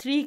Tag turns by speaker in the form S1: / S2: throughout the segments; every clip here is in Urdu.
S1: 3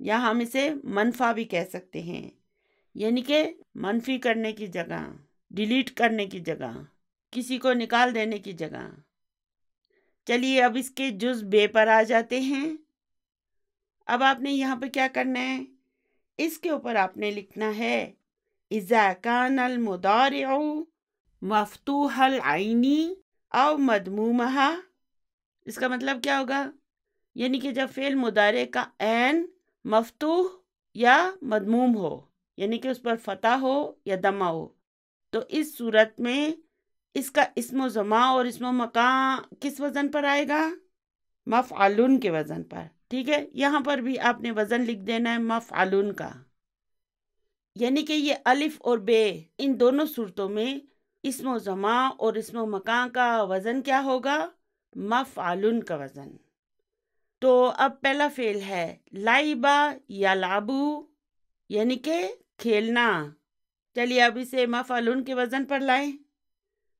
S1: یا ہم اسے منفع بھی کہہ سکتے ہیں، یعنی کہ منفی کرنے کی جگہ، ڈیلیٹ کرنے کی جگہ، کسی کو نکال دینے کی جگہ۔ چلیے اب اس کے جز بے پر آ جاتے ہیں۔ اب آپ نے یہاں پہ کیا کرنا ہے، اس کے اوپر آپ نے لکھنا ہے اذا کان المضارع مفتوح العین او مضمومہ۔ اس کا مطلب کیا ہوگا، یعنی کہ جب فعل مضارع کا عین مفتوح یا مضموم ہو، یعنی کہ اس پر فتح ہو یا دمہ ہو، تو اس صورت میں اس کا اسم و زماں اور اسم و مکان کس وزن پر آئے گا، مفعلن کے وزن پر۔ ٹھیک ہے، یہاں پر بھی آپ نے وزن لکھ دینا ہے مفعلن کا، یعنی کہ یہ الف اور بے ان دونوں صورتوں میں اسم و زماں اور اسم و مکان کا وزن کیا ہوگا، مفعلن کا وزن۔ تو اب پہلا فعل ہے لعبا یلعبو، یعنی کہ کھیلنا۔ چلیے اب اسے مفعلن کے وزن پر لائیں،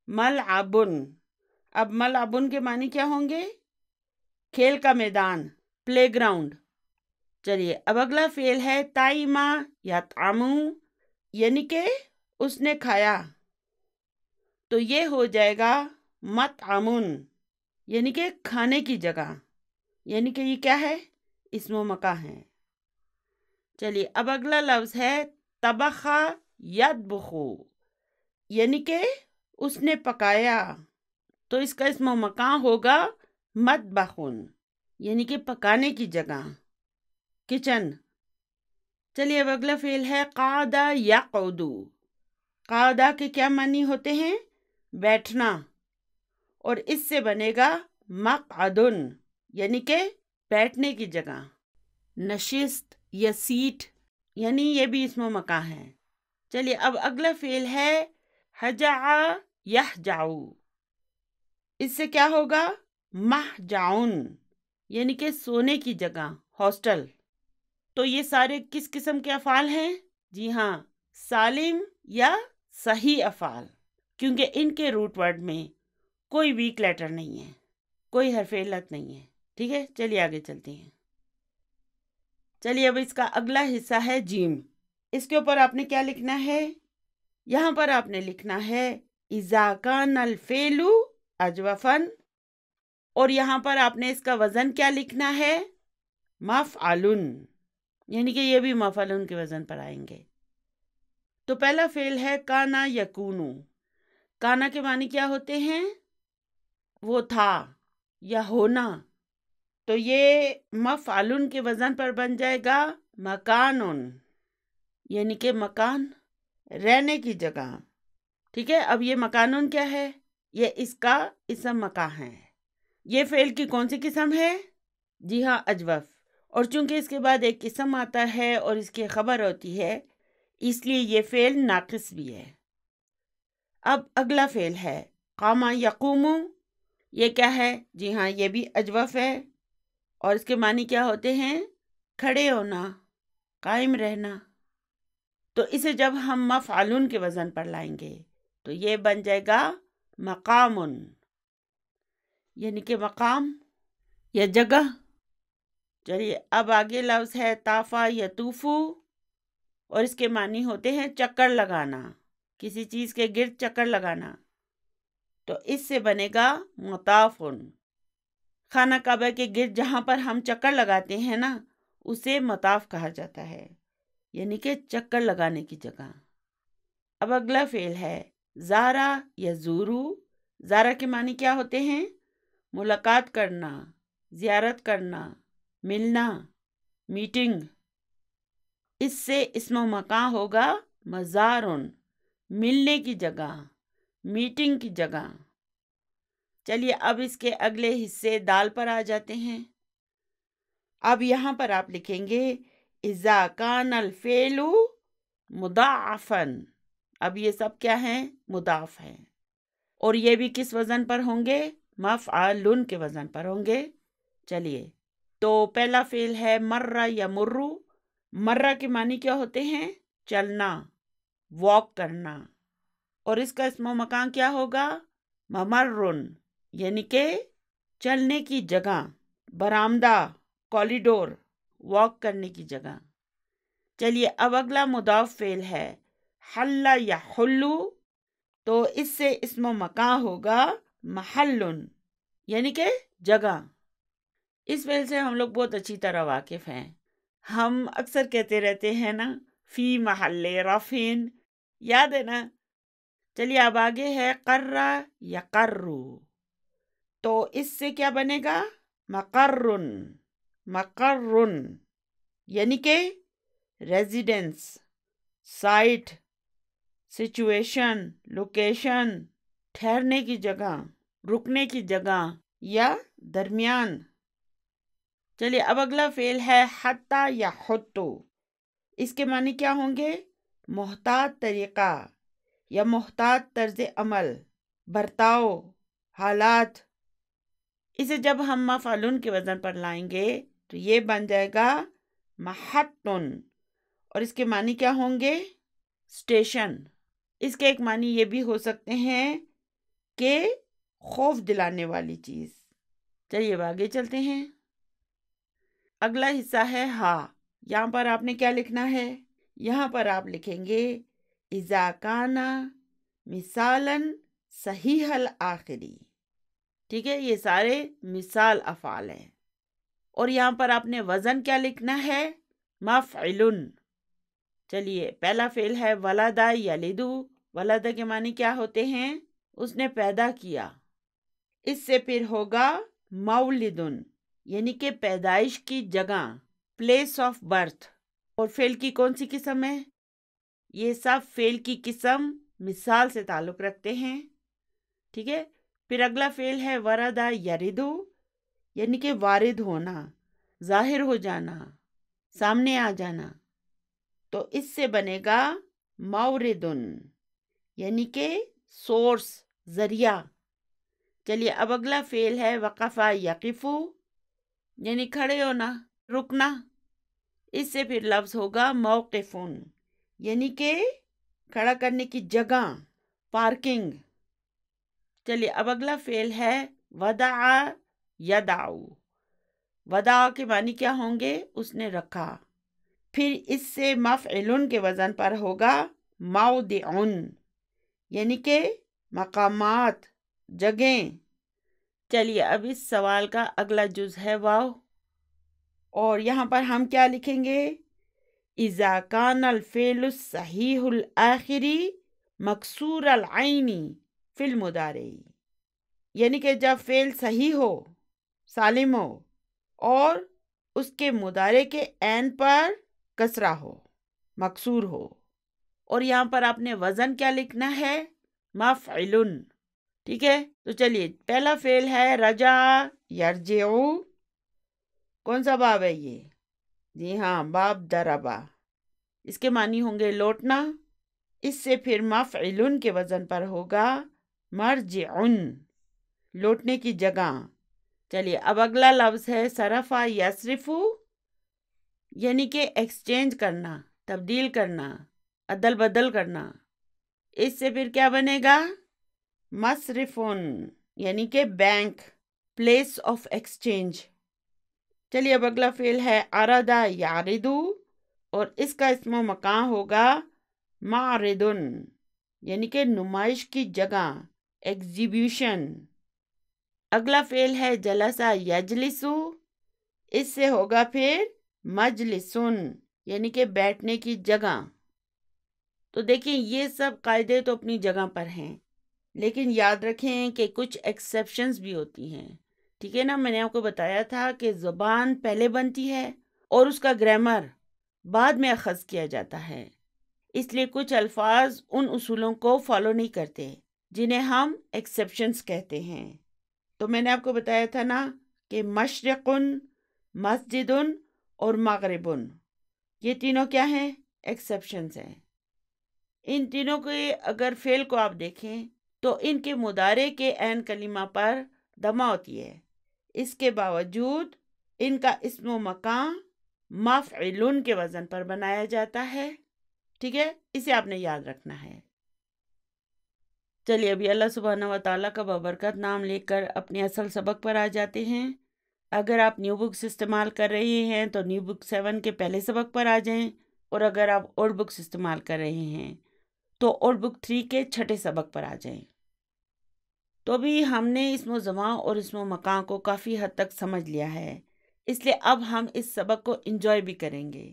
S1: ملعبن۔ اب ملعبن کے معنی کیا ہوں گے، کھیل کا میدان، پلے گراؤنڈ۔ چلیے اب اگلا فعل ہے تائما یطعمو، یعنی کہ اس نے کھایا، تو یہ ہو جائے گا مطعمن، یعنی کہ کھانے کی جگہ، یعنی کہ یہ کیا ہے، اسم و مکان ہے۔ چلیے اب اگلا لفظ ہے طبخا یطبخو، یعنی کہ اس نے پکایا، تو اس کا اسم و مکان ہوگا مطبخن، یعنی کہ پکانے کی جگہ، کچن۔ چلیے اب اگلا فعل ہے قعد یقعد۔ قعد کے کیا معنی ہوتے ہیں، بیٹھنا، اور اس سے بنے گا مقعدن، یعنی کہ بیٹھنے کی جگہ، نشست یا سیٹ، یعنی یہ بھی اسم و مکان ہے۔ چلیے اب اگلا فعل ہے ہجع یہجع، اس سے کیا ہوگا، مہجعن، یعنی کہ سونے کی جگہ، ہاسٹل۔ تو یہ سارے کس قسم کے افعال ہیں، جی ہاں، سالم یا صحیح افعال، کیونکہ ان کے روٹ ورڈ میں کوئی ویک لیٹر نہیں ہے، کوئی حرف علت نہیں ہے۔ ٹھیک ہے، چلیے آگے چلتے ہیں۔ چلیے اب اس کا اگلا حصہ ہے جیم۔ اس کے اوپر آپ نے کیا لکھنا ہے، یہاں پر آپ نے لکھنا ہے اذا کان الفعل اجوفا، اور یہاں پر آپ نے اس کا وزن کیا لکھنا ہے، مفعلن، یعنی کہ یہ بھی مفعلن کے وزن پر آئیں گے۔ تو پہلا فعل ہے کانا یکونو۔ کانا کے معنی کیا ہوتے ہیں، وہ تھا یا ہونا، تو یہ مفعلن کے وزن پر بن جائے گا مکانن، یعنی کہ مکان، رہنے کی جگہ۔ ٹھیک ہے، اب یہ مکانن کیا ہے، یہ اس کا اسم مکان ہے۔ یہ فعل کی کون سی قسم ہے، جی ہاں، اجوف، اور چونکہ اس کے بعد ایک اسم آتا ہے اور اس کی خبر ہوتی ہے، اس لیے یہ فعل ناقص بھی ہے۔ اب اگلا فعل ہے قام یقوم۔ یہ کیا ہے، جی ہاں، یہ بھی اجوف ہے، اور اس کے معنی کیا ہوتے ہیں، کھڑے ہونا، قائم رہنا۔ تو اسے جب ہم مفعلن کے وزن پر لائیں گے تو یہ بن جائے گا مقامن، یعنی کہ مقام یا جگہ۔ چلیے اب آگے لفظ ہے طافا یطوفو، اور اس کے معنی ہوتے ہیں چکر لگانا، کسی چیز کے گرد چکر لگانا، تو اس سے بنے گا مطافن۔ خانہ کعبہ کے گرد جہاں پر ہم چکر لگاتے ہیں نا، اسے مطاف کہا جاتا ہے، یعنی کہ چکر لگانے کی جگہ۔ اب اگلا فعل ہے زارا یزورو۔ زارا کے معنی کیا ہوتے ہیں، ملاقات کرنا، زیارت کرنا، ملنا، میٹنگ۔ اس سے اسم و مکان ہوگا مزارن، ملنے کی جگہ، میٹنگ کی جگہ۔ چلیے اب اس کے اگلے حصے دال پر آ جاتے ہیں۔ اب یہاں پر آپ لکھیں گے اذا کان الفعل مضاعفا۔ اب یہ سب کیا ہیں، مضاف ہیں، اور یہ بھی کس وزن پر ہوں گے، مفعلن کے وزن پر ہوں گے۔ چلیے تو پہلا فعل ہے مرہ یمرو۔ مرہ کے معنی کیا ہوتے ہیں، چلنا، واک کرنا، اور اس کا اسم و مکان کیا ہوگا، ممرن، یعنی کہ چلنے کی جگہ، برآمدہ، کوریڈور، واک کرنے کی جگہ۔ چلیے اب اگلا مضاف فعل ہے حل یحلو، تو اس سے اسم و مکان ہوگا محل، یعنی کہ جگہ۔ اس فعل سے ہم لوگ بہت اچھی طرح واقف ہیں، ہم اکثر کہتے رہتے ہیں نا فی محل رفع، یاد ہے نا؟ چلیے اب آگے ہے قرہ یقرو، تو اس سے کیا بنے گا مقرن، مقرن یعنی کہ ریزیڈنس، سائٹ، سچویشن، لوکیشن، ٹھہرنے کی جگہ، رکنے کی جگہ یا درمیان۔ چلیے اب اگلا فعل ہے حتی یا حتو، اس کے معنی کیا ہوں گے محتاط طریقہ یا محتاط طرز عمل، برتاؤ، حالات۔ اسے جب ہم مفعول کے وزن پر لائیں گے تو یہ بن جائے گا محتن، اور اس کے معنی کیا ہوں گے اسٹیشن۔ اس کے ایک معنی یہ بھی ہو سکتے ہیں کہ خوف دلانے والی چیز۔ چلیے اب آگے چلتے ہیں، اگلا حصہ ہے ہا۔ یہاں پر آپ نے کیا لکھنا ہے، یہاں پر آپ لکھیں گے اذا کان مثالا صحیح الآخری، ٹھیک ہے، یہ سارے مثال افعال ہیں، اور یہاں پر آپ نے وزن کیا لکھنا ہے مفعل۔ چلیے پہلا فعل ہے ولد یلد، ولد کے معنی کیا ہوتے ہیں اس نے پیدا کیا، اس سے پھر ہوگا مولد یعنی کہ پیدائش کی جگہ، پلیس آف برتھ۔ اور فعل کی کون سی قسم ہے، یہ سب فعل کی قسم مثال سے تعلق رکھتے ہیں، ٹھیک ہے۔ پھر اگلا فعل ہے ورد یرد، یعنی کہ وارد ہونا، ظاہر ہو جانا، سامنے آ جانا، تو اس سے بنے گا مورد یعنی کہ سورس، ذریعہ۔ چلیے اب اگلا فعل ہے وقف یقف، یعنی کھڑے ہونا، رکنا، اس سے پھر لفظ ہوگا موقف یعنی کہ کھڑا کرنے کی جگہ، پارکنگ۔ چلیے اب اگلا فعل ہے ودع یدع، ودع کے معنی کیا ہوں گے اس نے رکھا، پھر اس سے مفعل کے وزن پر ہوگا موضع یعنی کہ مقامات، جگہیں۔ چلیے اب اس سوال کا اگلا جز ہے واو، اور یہاں پر ہم کیا لکھیں گے اذا کان الفعل الصحیح الآخری مکسور العین فی المضارع، یعنی کہ جب فعل صحیح ہو، سالم ہو، اور اس کے مضارع کے عین پر کسرہ ہو، مکسور ہو، اور یہاں پر آپ نے وزن کیا لکھنا ہے مفعل، ٹھیک ہے۔ تو چلیے پہلا فعل ہے رجع یرجع، کون سا باب ہے یہ، جی ہاں باب دربا، اس کے معنی ہوں گے لوٹنا، اس سے پھر مفعل کے وزن پر ہوگا مرجع، لوٹنے کی جگہ۔ چلیے اب اگلا لفظ ہے صرف یصرف، یعنی کہ ایکسچینج کرنا، تبدیل کرنا، عدل بدل کرنا، اس سے پھر کیا بنے گا مصرف یعنی کہ بینک، پلیس آف ایکسچینج۔ چلیے اب اگلا فعل ہے عرض یعرض، اور اس کا اسم و مکان ہوگا معرض یعنی کہ نمائش کی جگہ، ایگزیبیوشن۔ اگلا فعل ہے جلس یجلس، اس سے ہوگا پھر مجلس یعنی کہ بیٹھنے کی جگہ۔ تو دیکھیں یہ سب قاعدے تو اپنی جگہ پر ہیں، لیکن یاد رکھیں کہ کچھ ایکسیپشنز بھی ہوتی ہیں، ٹھیک ہے نا۔ میں نے آپ کو بتایا تھا کہ زبان پہلے بنتی ہے اور اس کا گرامر بعد میں اخذ کیا جاتا ہے، اس لیے کچھ الفاظ ان اصولوں کو فالو نہیں کرتے جنہیں ہم ایکسیپشنز کہتے ہیں۔ تو میں نے آپ کو بتایا تھا نا کہ مشرق، مسجد اور مغرب، یہ تینوں کیا ہیں ایکسیپشنز ہیں۔ ان تینوں کے اگر فعل کو آپ دیکھیں تو ان کے مضارع کے عین کلمہ پر دمہ ہوتی ہے، اس کے باوجود ان کا اسم و مکان مفعل کے وزن پر بنایا جاتا ہے، ٹھیک ہے، اسے آپ نے یاد رکھنا ہے۔ چلیے ابھی اللہ سبحانہ و تعالیٰ کا بابرکت نام لے کر اپنے اصل سبق پر آ جاتے ہیں۔ اگر آپ نیو بکس استعمال کر رہے ہیں تو نیو بک 7 کے پہلے سبق پر آ جائیں، اور اگر آپ اولڈ بکس استعمال کر رہے ہیں تو اولڈ بک 3 کے 6 سبق پر آ جائیں۔ تو بھی ہم نے اسم و زمان اور اسم و مکان کو کافی حد تک سمجھ لیا ہے، اس لیے اب ہم اس سبق کو انجوائے بھی کریں گے۔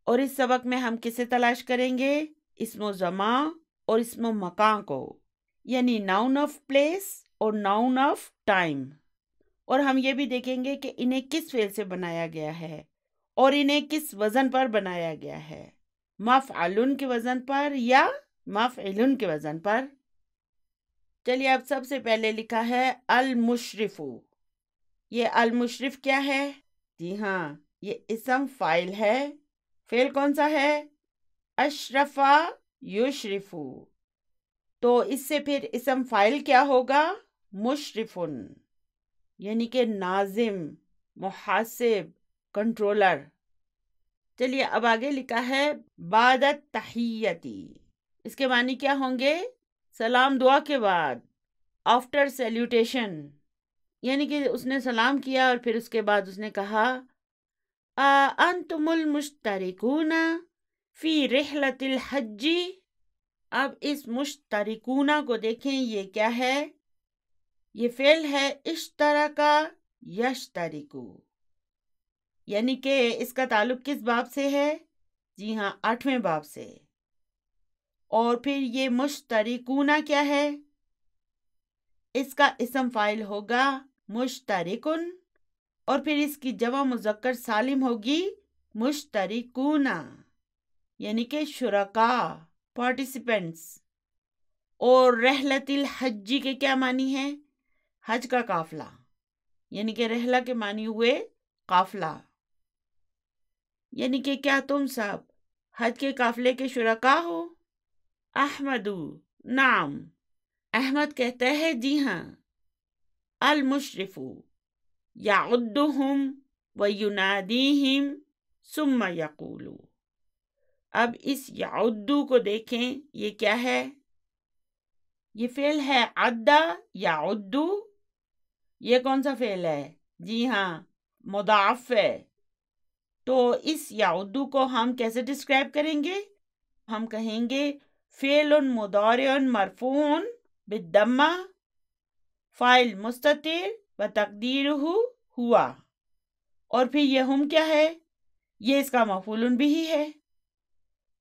S1: اور اس سبق میں ہم کسے تلاش کریں گے؟ اسم و زمان اور اسم و مکان کو، یعنی ناؤن آف پلیس اور ناؤن آف ٹائم۔ اور ہم یہ بھی دیکھیں گے کہ انہیں کس فعل سے بنایا گیا ہے اور انہیں کس وزن پر بنایا گیا ہے، مفعلن کے وزن پر یا مفعلن کے وزن پر۔ چلیے اب سب سے پہلے لکھا ہے المشرف۔ یہ المشرف کیا ہے؟ جی ہاں، یہ اسم فاعل ہے۔ فعل کون سا ہے؟ اشرفا یشرف۔ تو اس سے پھر اسم فاعل کیا ہوگا؟ مشرفن، یعنی کہ ناظم، محاسب، کنٹرولر۔ چلیے اب آگے لکھا ہے بعد التحیتی۔ اس کے معنی کیا ہوں گے؟ سلام دعا کے بعد، آفٹر سیلیوٹیشن، یعنی کہ اس نے سلام کیا اور پھر اس کے بعد اس نے کہا انتم المشترکون فی رحلۃ الحج۔ اب اس مشترکون کو دیکھیں، یہ کیا ہے؟ یہ فعل ہے اشترکا یشترکو، یعنی کہ اس کا تعلق کس باب سے ہے؟ جی ہاں، 8ویں باب سے۔ اور پھر یہ مشترکون کیا ہے؟ اس کا اسم فاعل ہوگا مشترکن، اور پھر اس کی جمع مذکر سالم ہوگی مشترکون، یعنی کہ شرکاء، پارٹیسپینٹس۔ اور رحلت الحج کے کیا معنی ہے؟ حج کا قافلہ، یعنی کہ رحلہ کے معنی ہوئے قافلہ، یعنی کہ کیا تم سب حج کے قافلے کے شرکاء ہو؟ احمدو، نعم، احمد کہتا ہے جی ہاں۔ المشرف یعدہم وینادیہم ثم یقول۔ اب اس یعدو کو دیکھیں، یہ کیا ہے؟ یہ فعل ہے عدہ یعدو۔ یہ کون سا فعل ہے؟ جی ہاں، مضاعف ہے۔ تو اس یعدو کو ہم کیسے ڈسکرائب کریں گے؟ ہم کہیں گے فعل مضارع مرفوع بالضمہ، فاعل مستتر وتقدیرہ ہوا۔ اور پھر یہ ہم کیا ہے؟ یہ اس کا مفعول بھی ہے،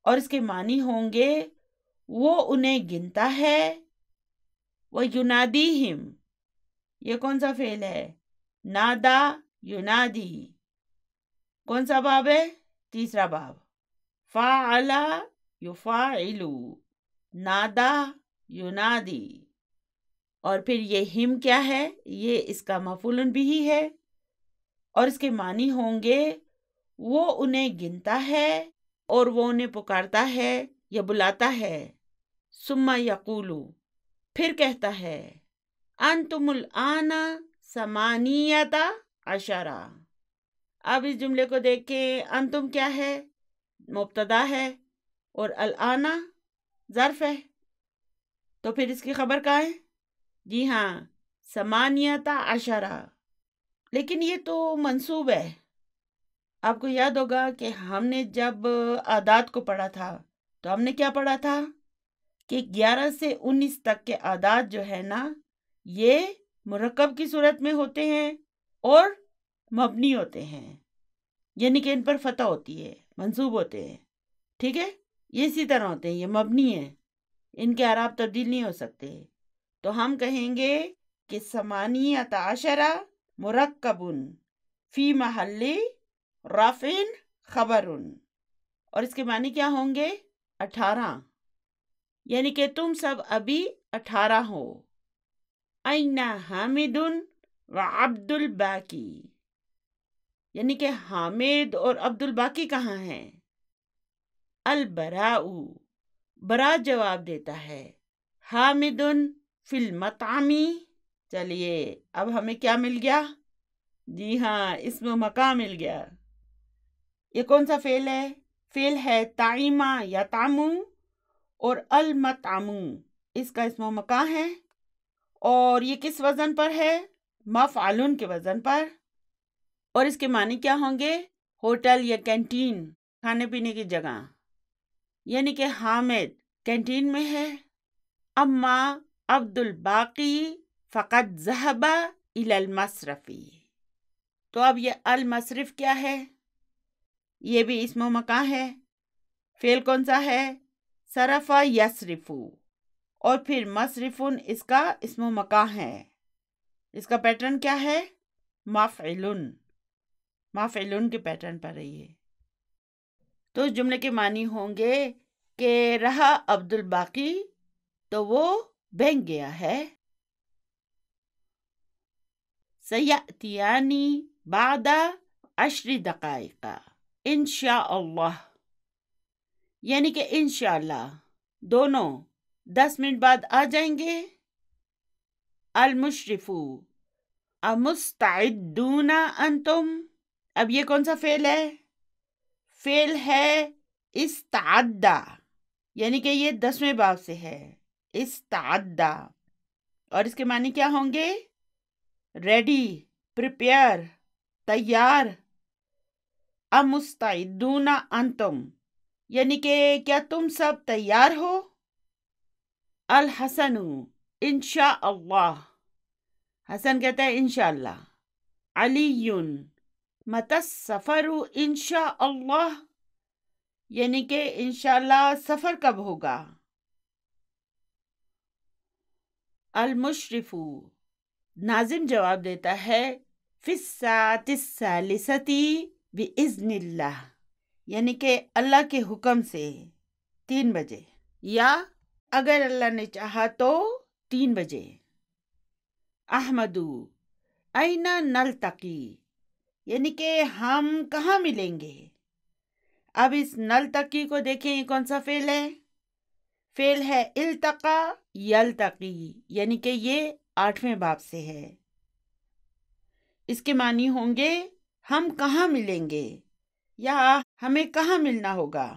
S1: اور اس کے معنی ہوں گے وہ انہیں گنتا ہے۔ وَيُنَادِيهِمْ، یہ کون سا فعل ہے؟ نادا ینادی۔ کون سا باب ہے؟ تیسرا باب۔ فَعَلَ یفاعل، نادا ینادی۔ اور پھر یہ ہم کیا ہے؟ یہ اس کا مفعول بھی ہے، اور اس کے معنی ہوں گے وہ انہیں گنتا ہے اور وہ انہیں پکارتا ہے یا بلاتا ہے۔ ثم یقول، پھر کہتا ہے انتم الآن ثمانیۃ عشر۔ اب اس جملے کو دیکھیں، انتم کیا ہے؟ مبتدا ہے، اور الآن ظرف ہے، تو پھر اس کی خبر کہاں ہے؟ جی ہاں، ثمانیۃ عشر۔ لیکن یہ تو منصوب ہے۔ آپ کو یاد ہوگا کہ ہم نے جب اعداد کو پڑھا تھا تو ہم نے کیا پڑھا تھا کہ 11 سے 19 تک کے اعداد جو ہے نا، یہ مرکب کی صورت میں ہوتے ہیں اور مبنی ہوتے ہیں، یعنی کہ ان پر فتح ہوتی ہے، منصوب ہوتے ہیں۔ ٹھیک ہے، یہ اسی طرح ہوتے ہیں، یہ مبنی ہیں، ان کے اعراب تبدیل نہیں ہو سکتے۔ تو ہم کہیں گے کہ ثمانیۃ عشر مرکب فی محل رفع خبر، اور اس کے معنی کیا ہوں گے؟ 18، یعنی کہ تم سب ابھی 18 ہو۔ این حامد و عبد الباقی، یعنی کہ حامد اور عبد الباقی کہاں ہیں؟ البراء، برا جواب دیتا ہے، حامد فی المطعم۔ چلیے اب ہمیں کیا مل گیا؟ جی ہاں، اسم و مکان مل گیا۔ یہ کون سا فعل ہے؟ فعل ہے طعیمہ یطعم، اور المطعم اس کا اسم و مکان ہے، اور یہ کس وزن پر ہے؟ مفعلن کے وزن پر۔ اور اس کے معنی کیا ہوں گے؟ ہوٹل یا کینٹین، کھانے پینے کی جگہ، یعنی کہ حامد کینٹین میں ہے. اما عبد الباقی فقط ذهب الى المصرف. تو اب یہ المصرف کیا ہے؟ یہ بھی اسم و مکان ہے. فعل کون سا ہے؟ صرف یصرف، اور پھر مصرفن اس کا اسم و مکان ہے. اس کا پیٹرن کیا ہے؟ مفعلن، مفعلن کے پیٹرن پر رہی ہے. تو اس جملے کے معنی ہوں گے کہ رہا عبد الباقی تو وہ بینک گیا ہے. سیأتیانی بعد 10 دقائق انشاءاللہ، یعنی کہ انشاءاللہ دونوں 10 منٹ بعد آ جائیں گے. المشرف امستعدون انتم، اب یہ کون سا فعل ہے؟ فعل ہے استعدہ، یعنی کہ یہ 10ویں باب سے ہے. استعدہ، اور اس کے معنی کیا ہوں گے؟ ریڈی، پریپیئر، تیار. امستعدون انتم، یعنی کہ کیا تم سب تیار ہو؟ الحسن انشاءاللہ، حسن کہتا ہے انشاءاللہ. علی متی السفر انشاءاللہ، یعنی کہ انشاءاللہ سفر کب ہوگا؟ المشرف، ناظم جواب دیتا ہے فی الساعۃ الثالثۃ باذن اللہ، یعنی کہ اللہ کے حکم سے 3 بجے، یا اگر اللہ نے چاہا تو 3 بجے. احمد این نلتقی، یعنی کہ ہم کہاں ملیں گے؟ اب اس نلتقی کو دیکھیں، یہ کون سا فعل ہے؟ فعل ہے التقا یلتقی، یعنی کہ یہ 8ویں باب سے ہے. اس کے معنی ہوں گے ہم کہاں ملیں گے یا ہمیں کہاں ملنا ہوگا.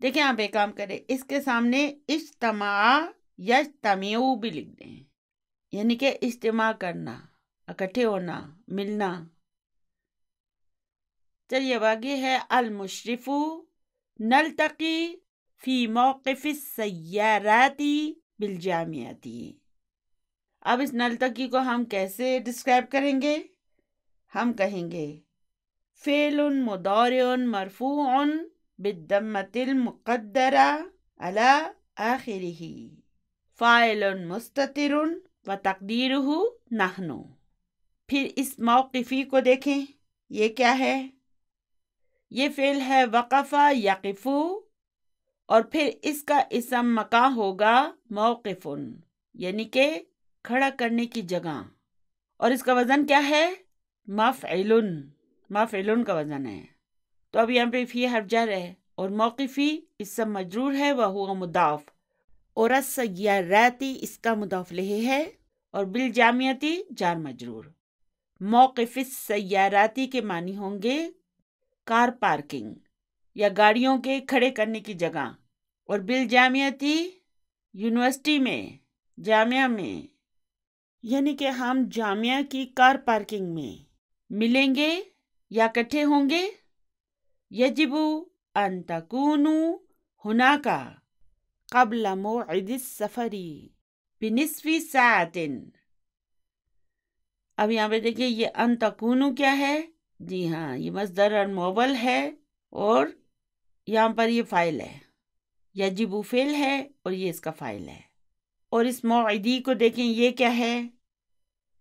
S1: دیکھیں آپ ایک کام کریں، اس کے سامنے اجتماع یجتمعوا بھی لکھ دیں، یعنی کہ اجتماع کرنا، اکٹھے ہونا، ملنا. چلیے اب آگے ہے المشرف نلتقی فی موقف السیارات بالجامعۃ. اب اس نلتقی کو ہم کیسے ڈسکرائب کریں گے؟ ہم کہیں گے فعل مضارع مرفوع بالضمۃ المقدرہ علی آخرہ، فاعل مستتر وتقدیرہ نحن. پھر اس موقفی کو دیکھیں، یہ کیا ہے؟ یہ فعل ہے وقف یقف، اور پھر اس کا اسم مکان ہوگا موقف، یعنی کہ کھڑا کرنے کی جگہ، اور اس کا وزن کیا ہے؟ مفعلن، مفعلن کا وزن ہے. تو اب یہاں پہ فی حرف جر ہے، اور موقفی اسم مجرور ہے وہو مضاف، اور السیاراتی اس کا مضاف الیہ ہے، اور بالجامعتی جار مجرور. موقف السیاراتی کے معنی ہوں گے کار پارکنگ یا گاڑیوں کے کھڑے کرنے کی جگہ، اور بالجامعتی یونیورسٹی میں، جامعہ میں، یعنی کہ ہم جامعہ کی کار پارکنگ میں ملیں گے یا اکٹھے ہوں گے. یجب ان تکونوا ہناک قبل موعد السفر بنصف ساعۃ. اب یہاں پہ دیکھیے یہ ان تکونوا کیا ہے؟ جی ہاں، یہ مصدر المؤول ہے، اور یہاں پر یہ فاعل ہے. یجب فعل ہے اور یہ اس کا فاعل ہے. اور اس موعدی کو دیکھیں، یہ کیا ہے؟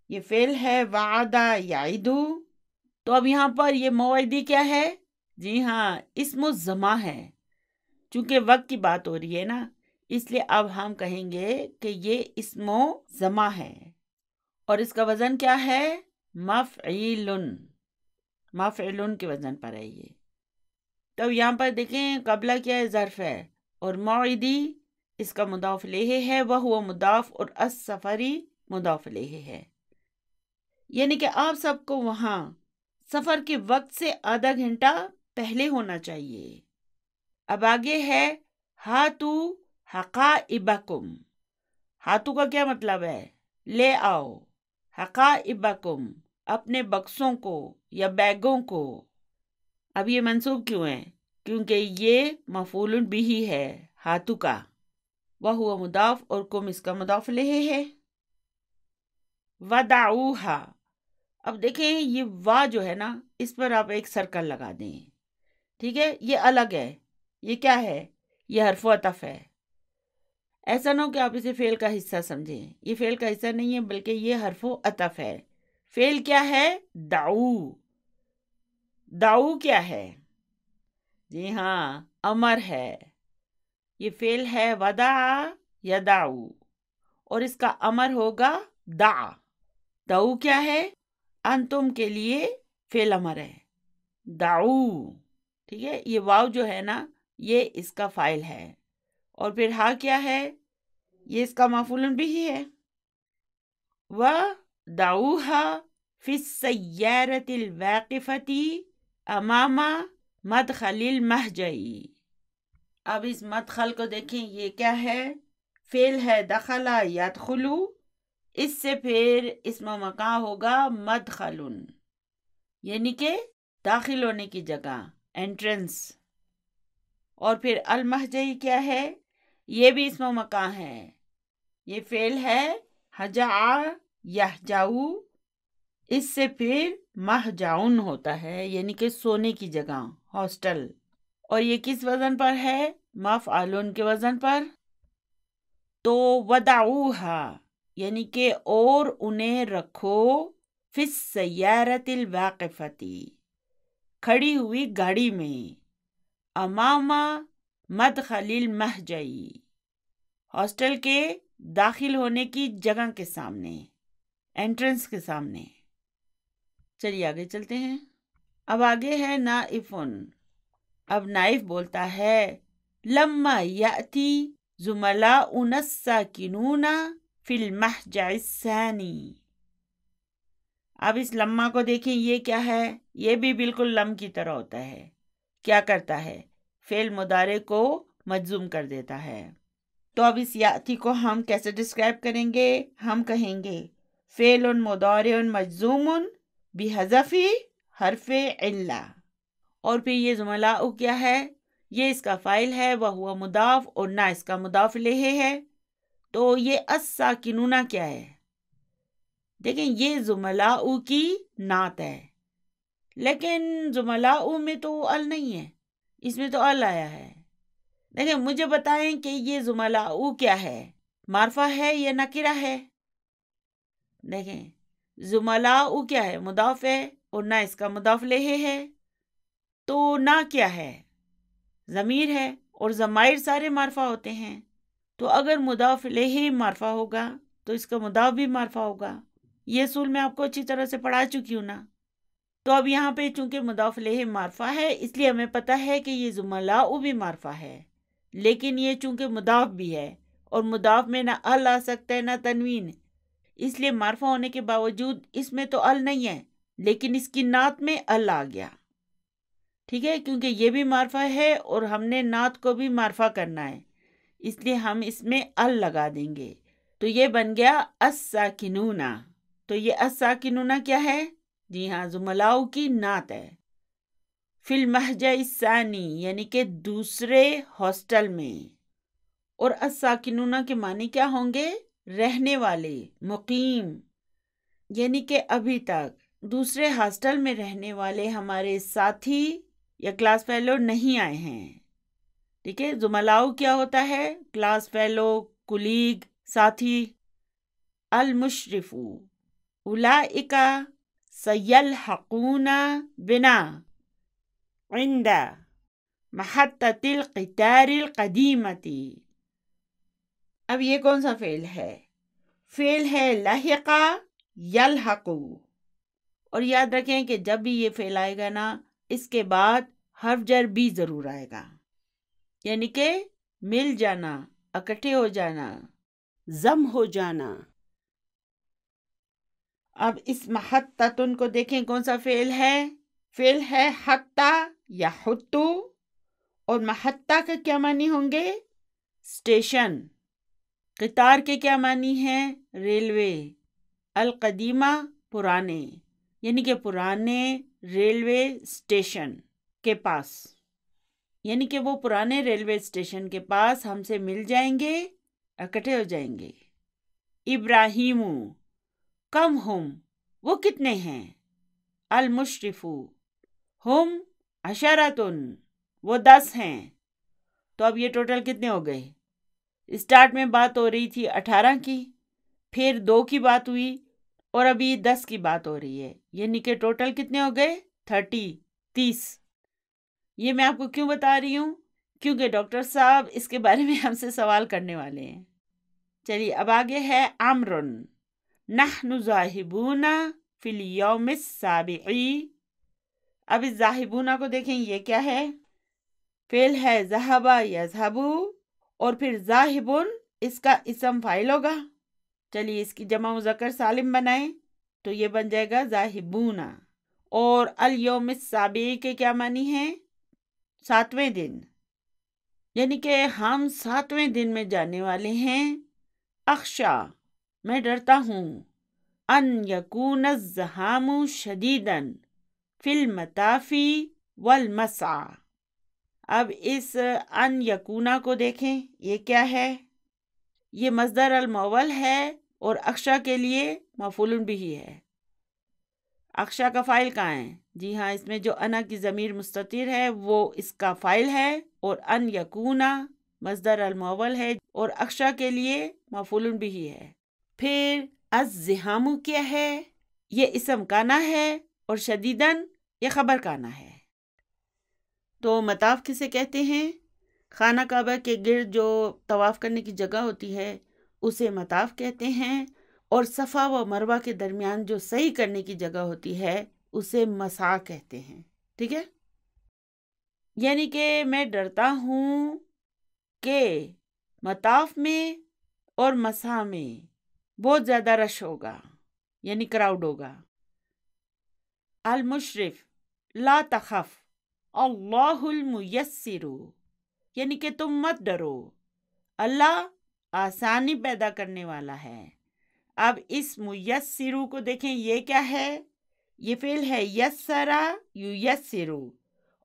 S1: یہ فعل ہے وعدہ یعد. تو اب یہاں پر یہ موعدی کیا ہے؟ جی ہاں، اسم الزمان ہے. چونکہ وقت کی بات ہو رہی ہے نا، اس لیے اب ہم کہیں گے کہ یہ اسم الزمان ہے، اور اس کا وزن کیا ہے؟ مفعیلن، مفعلن کے وزن پر ہے یہ. تو یہاں پر دیکھیں قبلہ کیا ہے؟ ظرف ہے، اور موعدی اس کا مضاف الیہ ہے، وہو مضاف، اور السفری مضاف الیہ ہے. یعنی کہ آپ سب کو وہاں سفر کے وقت سے آدھا گھنٹہ پہلے ہونا چاہیے. اب آگے ہے ہاتو حقائبکم. ہاتو کا کیا مطلب ہے؟ لے آؤ. حقائبکم اپنے بکسوں کو، یا بیگوں کو. اب یہ منصوب کیوں ہے؟ کیونکہ یہ مفعول بھی ہے ہاتھوں کا. وہو مضاف اور کم اس کا مضاف الیہ ہے. ودعوہا. اب دیکھیں یہ وا جو ہے نا اس پر آپ ایک سرکل لگا دیں. ٹھیک ہے، یہ الگ ہے. یہ کیا ہے؟ یہ حرف عطف ہے. ایسا نہ ہو کہ آپ اسے فعل کا حصہ سمجھیں. یہ فعل کا حصہ نہیں ہے بلکہ یہ حرف عطف ہے. فعل کیا ہے؟ دعو. دعو کیا ہے؟ جی ہاں، امر ہے. یہ فعل ہے ودع یدعو اور اس کا امر ہوگا دع. دعو کیا ہے؟ انتم کے لیے فعل امر ہے. دعو. ٹھیک ہے، یہ واو جو ہے نا یہ اس کا فاعل ہے. اور پھر ہا کیا ہے؟ یہ اس کا مفعول بھی ہے. وَدَعُوهَا فِي السَّيَّارَةِ الْوَاقِفَةِ أَمَامَ مَدْخَلِ الْمَهْجَعِ. اب اس مدخل کو دیکھیں، یہ کیا ہے؟ فعل ہے دخلا یدخلو. اس سے پھر اسم و مکان ہوگا مدخل، یعنی کہ داخل ہونے کی جگہ، انٹرنس. اور پھر المہجعی کیا ہے؟ یہ بھی اسم و مکان ہے. یہ فعل ہے ہجع یہجعو. اس سے پھر مہجعن ہوتا ہے، یعنی کہ سونے کی جگہ، ہاسٹل. اور یہ کس وزن پر ہے؟ مفعول کے وزن پر. تو ودعوہا یعنی کہ اور انہیں رکھو فی السیارۃ الواقفۃ کھڑی ہوئی گاڑی میں، امام مدخل المہجعی ہاسٹل کے داخل ہونے کی جگہ کے سامنے، انٹرنس کے سامنے. چلیے آگے چلتے ہیں. اب آگے ہے نائفن. اب نائف بولتا ہے لما یأتی زملاؤنا الساکنون فی المہجع الثانی. اب اس لما کو دیکھیں، یہ کیا ہے؟ یہ بھی بالکل لم کی طرح ہوتا ہے. کیا کرتا ہے؟ فعل مضارع کو مجزوم کر دیتا ہے. تو اب اس یاتی کو ہم کیسے ڈسکرائب کریں گے؟ ہم کہیں گے فعل مضارع مجزوم بحذف حرف علہ. اور پھر یہ زملاء کیا ہے؟ یہ اس کا فاعل ہے، وہو مضاف اور نہ اس کا مضاف الیہ ہے. تو یہ الساکنون کیا ہے؟ دیکھیں یہ زملاء کی نعت ہے، لیکن زملاء میں تو ال نہیں ہے، اس میں تو ال آیا ہے. دیکھیں مجھے بتائیں کہ یہ زملاء کیا ہے؟ معرفہ ہے یا نکرہ ہے؟ دیکھیں زملاء کیا ہے؟ مضاف ہے اور نہ اس کا مضاف الیہ ہے. تو نہ کیا ہے؟ ضمیر ہے اور ضمائر سارے معرفہ ہوتے ہیں. تو اگر مضاف الیہ معرفہ ہوگا تو اس کا مضاف بھی معرفہ ہوگا. یہ اصول میں آپ کو اچھی طرح سے پڑھا چکی ہوں نا. تو اب یہاں پہ چونکہ مضاف الیہ معرفہ ہے اس لیے ہمیں پتہ ہے کہ یہ زملاء بھی معرفہ ہے، لیکن یہ چونکہ مضاف بھی ہے اور مضاف میں نہ ال آ سکتا ہے نہ تنوین، اس لیے معرفہ ہونے کے باوجود اس میں تو ال نہیں ہے، لیکن اس کی نعت میں ال آ گیا. ٹھیک ہے، کیونکہ یہ بھی معرفہ ہے اور ہم نے نعت کو بھی معرفہ کرنا ہے، اس لیے ہم اس میں ال لگا دیں گے. تو یہ بن گیا الساکنون. تو یہ الساکنون کیا ہے؟ جی ہاں، زملاء کی نعت ہے. فی المہجع الثانی یعنی کہ دوسرے ہاسٹل میں. اور الساکنون کے معنی کیا ہوں گے؟ رہنے والے، مقیم. یعنی کہ ابھی تک دوسرے ہاسٹل میں رہنے والے ہمارے ساتھی یا کلاس فیلو نہیں آئے ہیں. ٹھیک ہے، زملاء کیا ہوتا ہے؟ کلاس فیلو، کولیگ، ساتھی. المشرف اولئک سیلحقون بنا عند محطۃ القطار القدیمۃ. اب یہ کون سا فعل ہے؟ فعل ہے لحق یلحق. اور یاد رکھیں کہ جب بھی یہ فعل آئے گا نا اس کے بعد حرف جر بھی ضرور آئے گا، یعنی کہ مل جانا، اکٹھے ہو جانا، ضم ہو جانا. اب اس محطتن کو دیکھیں کون سا فعل ہے؟ فعل ہے حتی یا حتو. اور محطہ کا کیا معنی ہوں گے؟ اسٹیشن. قطار کے کیا معنی ہیں؟ ریلوے. القدیمہ پرانے، یعنی کہ پرانے ریلوے اسٹیشن کے پاس، یعنی کہ وہ پرانے ریلوے اسٹیشن کے پاس ہم سے مل جائیں گے، اکٹھے ہو جائیں گے۔ ابراہیم، کم ہم، وہ کتنے ہیں؟ المشرف، ہم عشرۃ، وہ 10 ہیں۔ تو اب یہ ٹوٹل کتنے ہو گئے؟ اسٹارٹ میں بات ہو رہی تھی 18 کی، پھر 2 کی بات ہوئی، اور ابھی 10 کی بات ہو رہی ہے، یعنی کہ ٹوٹل کتنے ہو گئے؟ 30۔ یہ میں آپ کو کیوں بتا رہی ہوں؟ کیونکہ ڈاکٹر صاحب اس کے بارے میں ہم سے سوال کرنے والے ہیں۔ چلیے اب آگے ہے عمرن، نحن ذاہبون فی الیوم السابع۔ اب اس ذاہبون کو دیکھیں، یہ کیا ہے؟ فعل ہے ذہب یذہب، اور پھر ذاہبن اس کا اسم فاعل ہوگا۔ چلیے اس کی جمع مذکر سالم بنائیں تو یہ بن جائے گا ذاہبون۔ اور الیوم السابع کے کیا معنی ہیں؟ 7ویں دن، یعنی کہ ہم 7ویں دن میں جانے والے ہیں۔ اخشا، میں ڈرتا ہوں، ان یکون الزحام شدیدا فی المطاف والمسعی۔ اب اس ان یکونا کو دیکھیں، یہ کیا ہے؟ یہ مصدر المؤول ہے اور اخشا کے لیے مفعول بہ ہے۔ اخشا کا فاعل کہاں ہے؟ جی ہاں، اس میں جو انا کی ضمیر مستتر ہے وہ اس کا فاعل ہے، اور ان یکونا مصدر المؤول ہے اور اخشا کے لیے مفعول بہ ہے۔ پھر الزحام کیا ہے؟ یہ اسم کانا ہے، اور شدیدن یہ خبر کانا ہے۔ تو مطاف کسے کہتے ہیں؟ خانہ کعبہ کے گرد جو طواف کرنے کی جگہ ہوتی ہے اسے مطاف کہتے ہیں، اور صفا و مروہ کے درمیان جو سعی کرنے کی جگہ ہوتی ہے اسے مسعی کہتے ہیں۔ ٹھیک ہے؟ یعنی کہ میں ڈرتا ہوں کہ مطاف میں اور مسعی میں بہت زیادہ رش ہوگا، یعنی کراؤڈ ہوگا۔ المشرف، لا تخف، اللہ المیسر، یعنی کہ تم مت ڈرو، اللہ آسانی پیدا کرنے والا ہے۔ اب اس میسرو کو دیکھیں، یہ کیا ہے؟ یہ فعل ہے یسرا یسرو،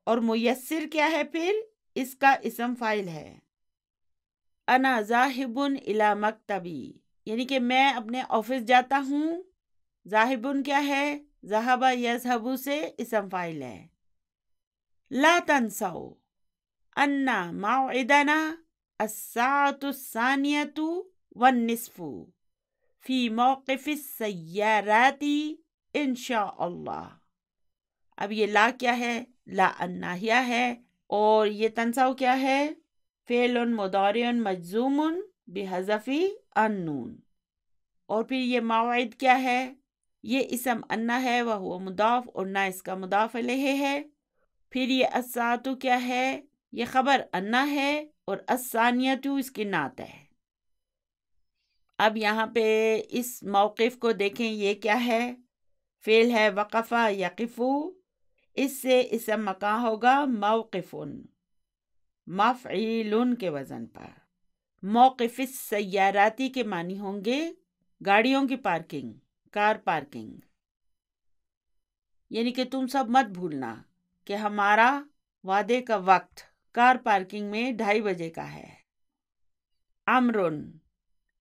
S1: اور میسر کیا ہے؟ پھر اس کا اسم فاعل ہے۔ انا ذاہب الی مکتبی، یعنی کہ میں اپنے آفس جاتا ہوں۔ ذاہبن کیا ہے؟ ذہب یذہب سے اسم فاعل ہے۔ لا تنسوا ان موعدنا الساعة 2:30 فی موقف السیارات انشاء اللہ۔ اب یہ لا کیا ہے؟ لا الناہیہ ہے، اور یہ تنسوا کیا ہے؟ فعل مضارع مجزوم بحذف النون۔ اور پھر یہ موعد کیا ہے؟ یہ اسم انا ہے، وہو مضاف، اور نہ اس کا مضاف الیہ ہے۔ پھر یہ الساعۃ کیا ہے؟ یہ خبر انا ہے، اور الثانیۃ اس کی نعت ہے۔ اب یہاں پہ اس موقف کو دیکھیں، یہ کیا ہے؟ فعل ہے وقفہ یقفو، اس سے اسم مکان ہوگا موقف، مفعیل کے وزن پر۔ موقف السیاراتی کے معنی ہوں گے گاڑیوں کی پارکنگ، کار پارکنگ۔ یعنی کہ تم سب مت بھولنا کہ ہمارا وعدے کا وقت کار پارکنگ میں 2:30 بجے کا ہے۔ عمرن،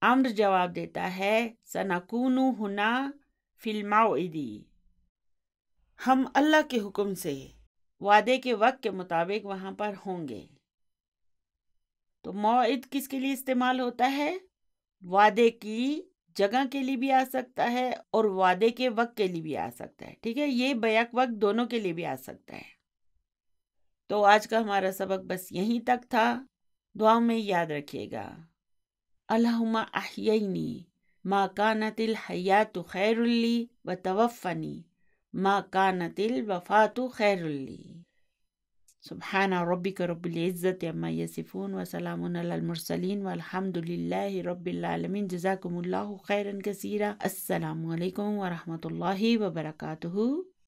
S1: عمر جواب دیتا ہے سنکون ہنا فی الموعد، ہم اللہ کے حکم سے وعدے کے وقت کے مطابق وہاں پر ہوں گے۔ تو موعد کس کے لیے استعمال ہوتا ہے؟ وعدے کی جگہ کے لیے بھی آ سکتا ہے اور وعدے کے وقت کے لیے بھی آ سکتا ہے۔ ٹھیک ہے، یہ بیک وقت دونوں کے لیے بھی آ سکتا ہے۔ تو آج کا ہمارا سبق بس یہیں تک تھا، دعا میں یاد رکھیے گا۔ اللہم احیینی ما کانت الحیات خیر لی وتوفنی ما کانت الوفات خیر لی۔ سبحان ربک رب العزت عما یصفون وسلام علی المرسلین والحمد للہ رب العالمین۔ جزاکم اللہ خیرا کثیرا۔ السلام علیکم ورحمۃ اللہ وبرکاتہ۔